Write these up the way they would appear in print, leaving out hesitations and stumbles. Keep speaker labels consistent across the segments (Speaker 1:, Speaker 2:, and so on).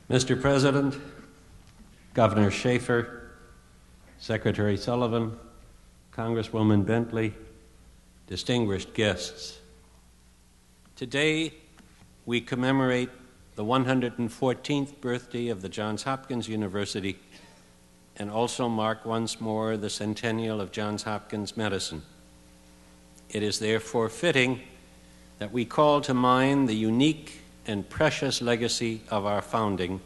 Speaker 1: Mr. President, Governor Schaefer, Secretary Sullivan, Congresswoman Bentley, distinguished guests. Today, we commemorate the 114th birthday of the Johns Hopkins University and also mark once more the centennial of Johns Hopkins medicine. It is therefore fitting that we call to mind the unique and precious legacy of our founding,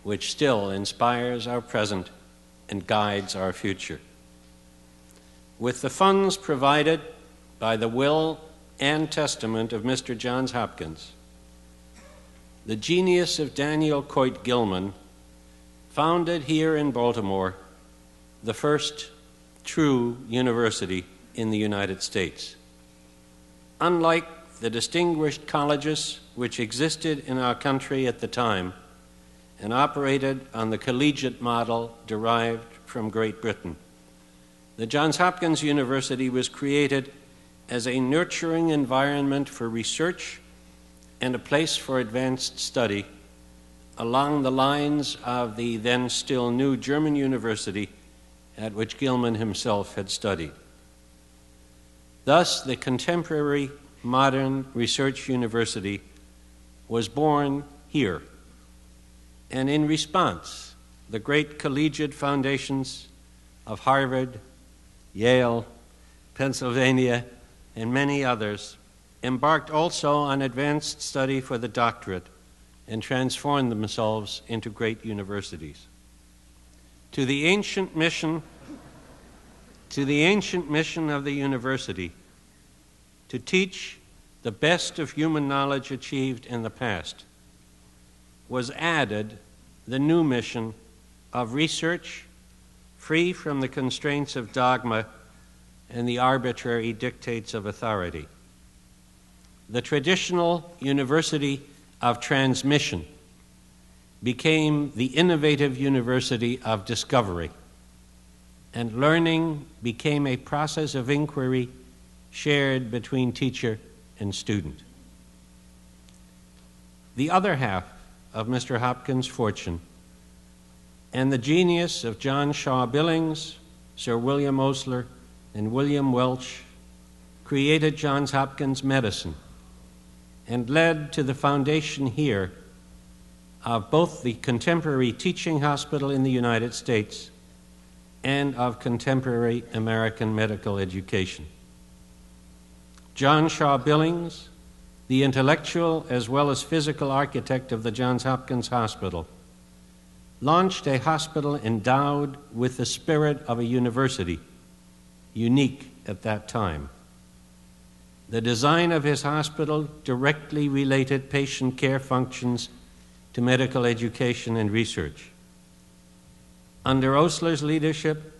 Speaker 1: which still inspires our present and guides our future. With the funds provided by the will and testament of Mr. Johns Hopkins, the genius of Daniel Coit Gilman founded here in Baltimore the first true university in the United States. Unlike the distinguished colleges which existed in our country at the time and operated on the collegiate model derived from Great Britain, the Johns Hopkins University was created as a nurturing environment for research and a place for advanced study along the lines of the then still new German university at which Gilman himself had studied. Thus, the contemporary modern research university was born here, and in response, the great collegiate foundations of Harvard, Yale, Pennsylvania, and many others embarked also on advanced study for the doctorate and transformed themselves into great universities. To the ancient mission of the university to teach the best of human knowledge achieved in the past was added the new mission of research free from the constraints of dogma and the arbitrary dictates of authority. The traditional university of transmission became the innovative university of discovery, and learning became a process of inquiry shared between teacher and student. The other half of Mr. Hopkins' fortune and the genius of John Shaw Billings, Sir William Osler, and William Welch created Johns Hopkins medicine and led to the foundation here of both the contemporary teaching hospital in the United States and of contemporary American medical education. John Shaw Billings, the intellectual as well as physical architect of the Johns Hopkins Hospital, launched a hospital endowed with the spirit of a university, unique at that time. The design of his hospital directly related patient care functions to medical education and research. Under Osler's leadership,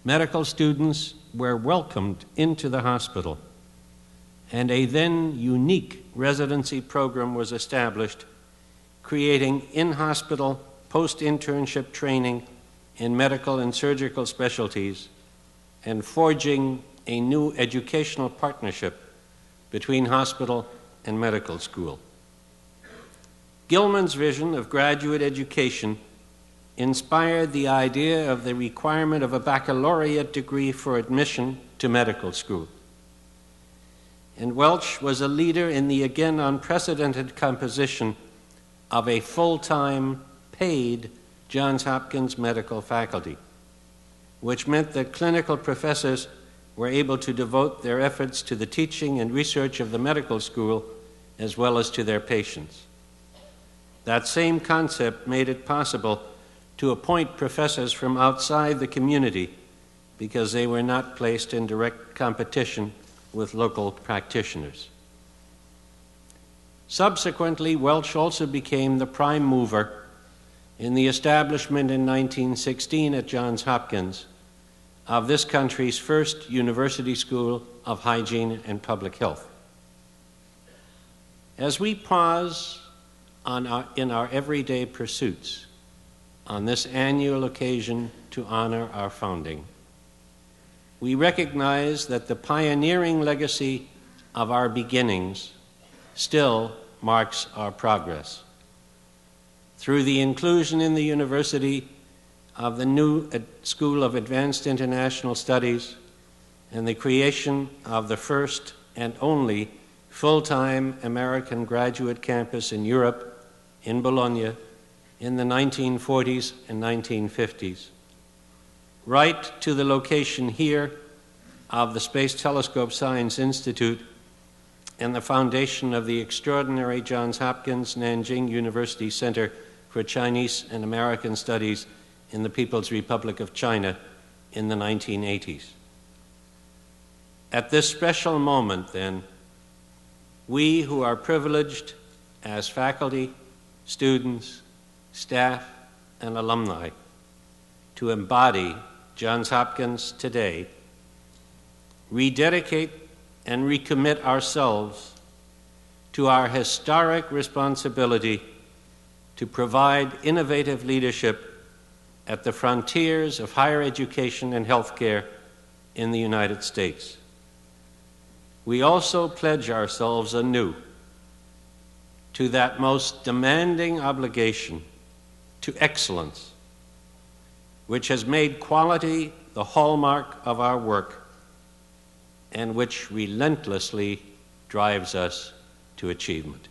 Speaker 1: medical students were welcomed into the hospital, and a then unique residency program was established, creating in-hospital post-internship training in medical and surgical specialties and forging a new educational partnership between hospital and medical school. Gilman's vision of graduate education inspired the idea of the requirement of a baccalaureate degree for admission to medical school. And Welch was a leader in the again unprecedented composition of a full-time, paid Johns Hopkins medical faculty, which meant that clinical professors were able to devote their efforts to the teaching and research of the medical school as well as to their patients. That same concept made it possible to appoint professors from outside the community because they were not placed in direct competition with local practitioners. Subsequently, Welch also became the prime mover in the establishment in 1916 at Johns Hopkins of this country's first university school of hygiene and public health. As we pause in our everyday pursuits on this annual occasion to honor our founding, we recognize that the pioneering legacy of our beginnings still marks our progress. through the inclusion in the university of the new School of Advanced International Studies and the creation of the first and only full-time American graduate campus in Europe, in Bologna, in the 1940s and 1950s, right to the location here of the Space Telescope Science Institute and the foundation of the extraordinary Johns Hopkins Nanjing University Center for Chinese and American Studies in the People's Republic of China in the 1980s. At this special moment, then, we who are privileged as faculty, students, staff, and alumni to embody Johns Hopkins today, rededicate and recommit ourselves to our historic responsibility to provide innovative leadership at the frontiers of higher education and healthcare in the United States. We also pledge ourselves anew to that most demanding obligation to excellence, which has made quality the hallmark of our work and which relentlessly drives us to achievement.